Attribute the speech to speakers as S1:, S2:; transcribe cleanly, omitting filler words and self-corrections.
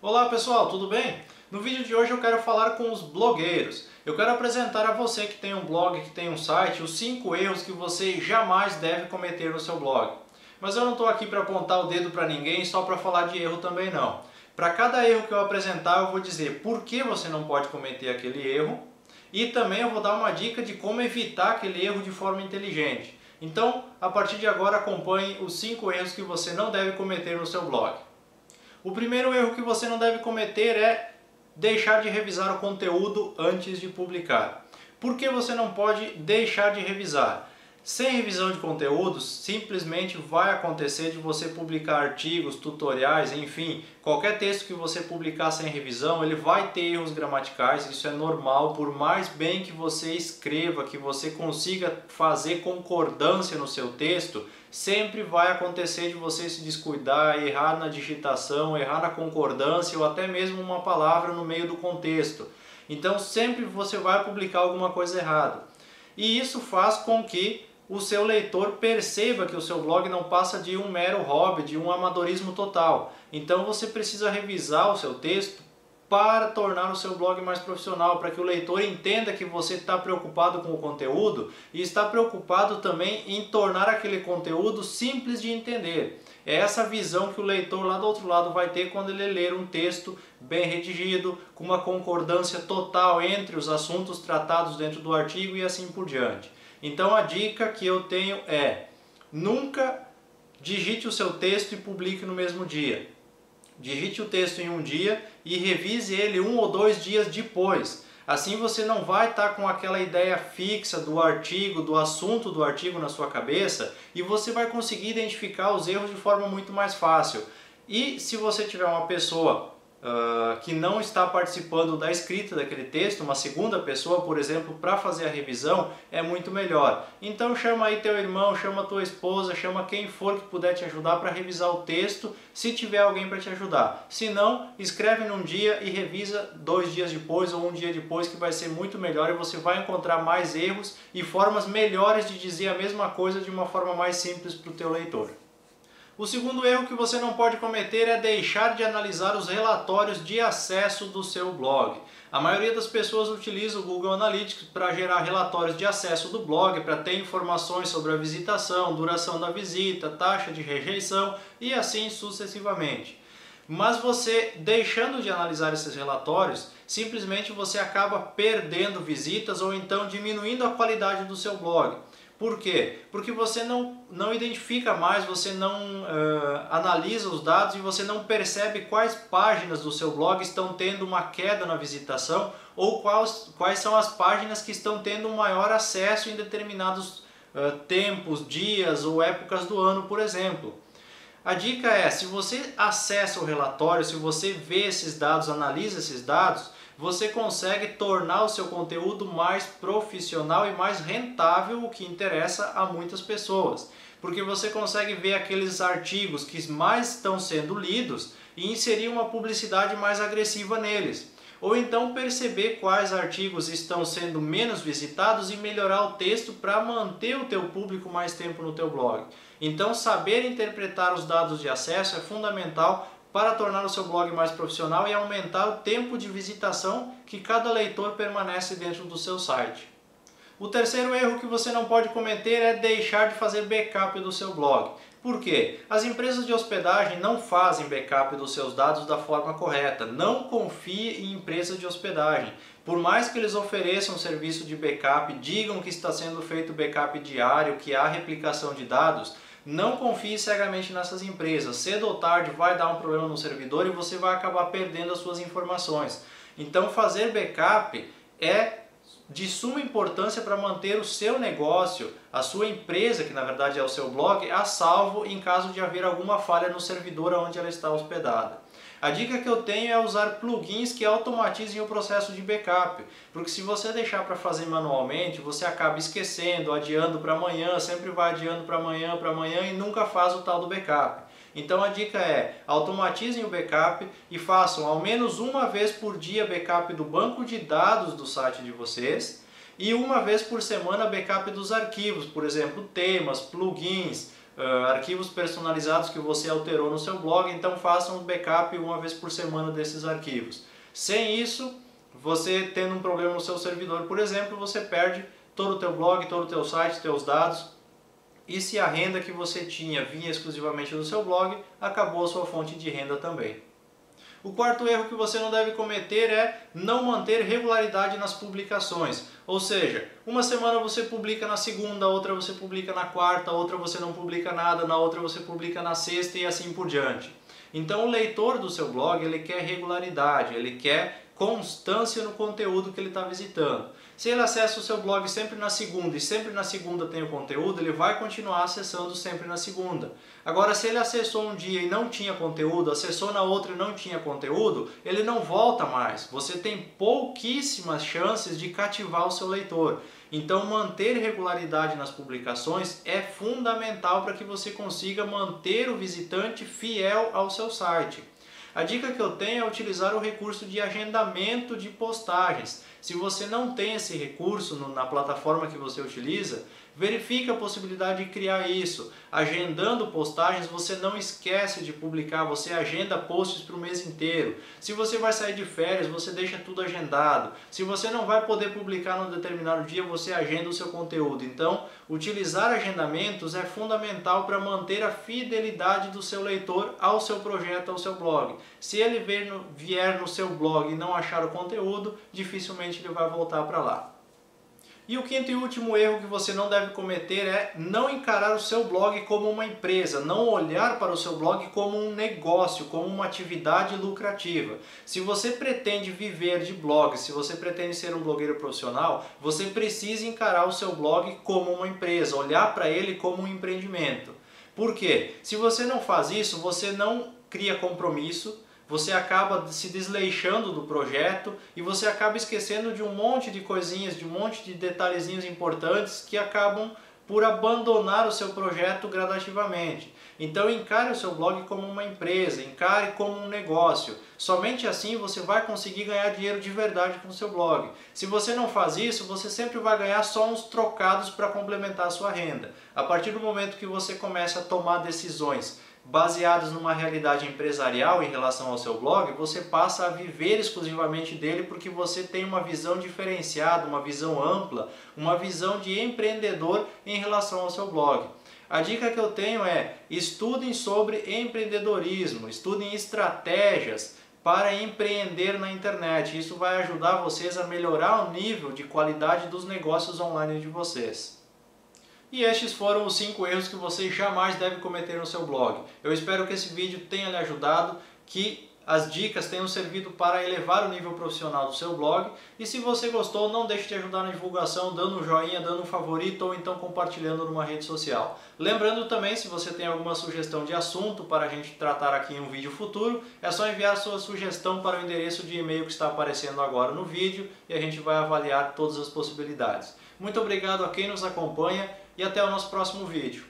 S1: Olá pessoal, tudo bem? No vídeo de hoje eu quero falar com os blogueiros. Eu quero apresentar a você que tem um blog, que tem um site, os 5 erros que você jamais deve cometer no seu blog. Mas eu não estou aqui para apontar o dedo para ninguém só para falar de erro também não. Para cada erro que eu apresentar eu vou dizer por que você não pode cometer aquele erro e também eu vou dar uma dica de como evitar aquele erro de forma inteligente. Então, a partir de agora acompanhe os 5 erros que você não deve cometer no seu blog. O primeiro erro que você não deve cometer é deixar de revisar o conteúdo antes de publicar. Por que você não pode deixar de revisar? Sem revisão de conteúdos, simplesmente vai acontecer de você publicar artigos, tutoriais, enfim, qualquer texto que você publicar sem revisão, ele vai ter erros gramaticais, isso é normal, por mais bem que você escreva, que você consiga fazer concordância no seu texto, sempre vai acontecer de você se descuidar, errar na digitação, errar na concordância ou até mesmo uma palavra no meio do contexto. Então sempre você vai publicar alguma coisa errada. E isso faz com que o seu leitor perceba que o seu blog não passa de um mero hobby, de um amadorismo total. Então você precisa revisar o seu texto para tornar o seu blog mais profissional, para que o leitor entenda que você está preocupado com o conteúdo e está preocupado também em tornar aquele conteúdo simples de entender. É essa visão que o leitor lá do outro lado vai ter quando ele ler um texto bem redigido, com uma concordância total entre os assuntos tratados dentro do artigo e assim por diante. Então a dica que eu tenho é: nunca digite o seu texto e publique no mesmo dia. Digite o texto em um dia e revise ele 1 ou 2 dias depois. Assim você não vai estar com aquela ideia fixa do artigo, do assunto do artigo na sua cabeça e você vai conseguir identificar os erros de forma muito mais fácil. E se você tiver uma pessoa que não está participando da escrita daquele texto, uma segunda pessoa, por exemplo, para fazer a revisão, é muito melhor. Então chama aí teu irmão, chama tua esposa, chama quem for que puder te ajudar para revisar o texto, se tiver alguém para te ajudar. Se não, escreve num dia e revisa 2 dias depois ou 1 dia depois, que vai ser muito melhor e você vai encontrar mais erros e formas melhores de dizer a mesma coisa de uma forma mais simples para o teu leitor. O segundo erro que você não pode cometer é deixar de analisar os relatórios de acesso do seu blog. A maioria das pessoas utiliza o Google Analytics para gerar relatórios de acesso do blog, para ter informações sobre a visitação, duração da visita, taxa de rejeição e assim sucessivamente. Mas você, deixando de analisar esses relatórios, simplesmente você acaba perdendo visitas ou então diminuindo a qualidade do seu blog. Por quê? Porque você não identifica mais, você não analisa os dados e você não percebe quais páginas do seu blog estão tendo uma queda na visitação ou quais são as páginas que estão tendo um maior acesso em determinados tempos, dias ou épocas do ano, por exemplo. A dica é, se você acessa o relatório, se você vê esses dados, analisa esses dados, você consegue tornar o seu conteúdo mais profissional e mais rentável, o que interessa a muitas pessoas. Porque você consegue ver aqueles artigos que mais estão sendo lidos e inserir uma publicidade mais agressiva neles. Ou então perceber quais artigos estão sendo menos visitados e melhorar o texto para manter o teu público mais tempo no teu blog. Então saber interpretar os dados de acesso é fundamental para tornar o seu blog mais profissional e aumentar o tempo de visitação que cada leitor permanece dentro do seu site. O terceiro erro que você não pode cometer é deixar de fazer backup do seu blog. Por quê? As empresas de hospedagem não fazem backup dos seus dados da forma correta. Não confie em empresas de hospedagem. Por mais que eles ofereçam um serviço de backup, digam que está sendo feito backup diário, que há replicação de dados, não confie cegamente nessas empresas. Cedo ou tarde vai dar um problema no servidor e você vai acabar perdendo as suas informações. Então fazer backup é de suma importância para manter o seu negócio, a sua empresa, que na verdade é o seu blog, a salvo em caso de haver alguma falha no servidor onde ela está hospedada. A dica que eu tenho é usar plugins que automatizem o processo de backup, porque se você deixar para fazer manualmente, você acaba esquecendo, adiando para amanhã, sempre vai adiando para amanhã e nunca faz o tal do backup. Então a dica é, automatizem o backup e façam ao menos uma vez por dia backup do banco de dados do site de vocês e uma vez por semana backup dos arquivos, por exemplo, temas, plugins, arquivos personalizados que você alterou no seu blog, então faça um backup uma vez por semana desses arquivos. Sem isso, você tendo um problema no seu servidor, por exemplo, você perde todo o teu blog, todo o teu site, teus dados, e se a renda que você tinha vinha exclusivamente do seu blog, acabou a sua fonte de renda também. O quarto erro que você não deve cometer é não manter regularidade nas publicações. Ou seja, uma semana você publica na segunda, outra você publica na quarta, outra você não publica nada, na outra você publica na sexta e assim por diante. Então o leitor do seu blog, ele quer regularidade, ele quer constância no conteúdo que ele está visitando. Se ele acessa o seu blog sempre na segunda e sempre na segunda tem o conteúdo, ele vai continuar acessando sempre na segunda. Agora, se ele acessou um dia e não tinha conteúdo, acessou na outra e não tinha conteúdo, ele não volta mais. Você tem pouquíssimas chances de cativar o seu leitor. Então, manter regularidade nas publicações é fundamental para que você consiga manter o visitante fiel ao seu site. A dica que eu tenho é utilizar o recurso de agendamento de postagens. Se você não tem esse recurso na plataforma que você utiliza, verifique a possibilidade de criar isso. Agendando postagens, você não esquece de publicar, você agenda posts para o mês inteiro. Se você vai sair de férias, você deixa tudo agendado. Se você não vai poder publicar num determinado dia, você agenda o seu conteúdo. Então, utilizar agendamentos é fundamental para manter a fidelidade do seu leitor ao seu projeto, ao seu blog. Se ele vier no seu blog e não achar o conteúdo, dificilmente ele vai voltar para lá. E o quinto e último erro que você não deve cometer é não encarar o seu blog como uma empresa, não olhar para o seu blog como um negócio, como uma atividade lucrativa. Se você pretende viver de blog, se você pretende ser um blogueiro profissional, você precisa encarar o seu blog como uma empresa, olhar para ele como um empreendimento. Por quê? Se você não faz isso, você não cria compromisso, você acaba se desleixando do projeto e você acaba esquecendo de um monte de coisinhas, de um monte de detalhezinhos importantes que acabam por abandonar o seu projeto gradativamente. Então encare o seu blog como uma empresa, encare como um negócio. Somente assim você vai conseguir ganhar dinheiro de verdade com o seu blog. Se você não faz isso, você sempre vai ganhar só uns trocados para complementar a sua renda. A partir do momento que você começa a tomar decisões baseados numa realidade empresarial em relação ao seu blog, você passa a viver exclusivamente dele porque você tem uma visão diferenciada, uma visão ampla, uma visão de empreendedor em relação ao seu blog. A dica que eu tenho é: estudem sobre empreendedorismo, estudem estratégias para empreender na internet. Isso vai ajudar vocês a melhorar o nível de qualidade dos negócios online de vocês. E estes foram os 5 erros que você jamais deve cometer no seu blog. Eu espero que esse vídeo tenha lhe ajudado, que as dicas tenham servido para elevar o nível profissional do seu blog. E se você gostou, não deixe de ajudar na divulgação, dando um joinha, dando um favorito ou então compartilhando numa rede social. Lembrando também, se você tem alguma sugestão de assunto para a gente tratar aqui em um vídeo futuro, é só enviar sua sugestão para o endereço de e-mail que está aparecendo agora no vídeo e a gente vai avaliar todas as possibilidades. Muito obrigado a quem nos acompanha e até o nosso próximo vídeo.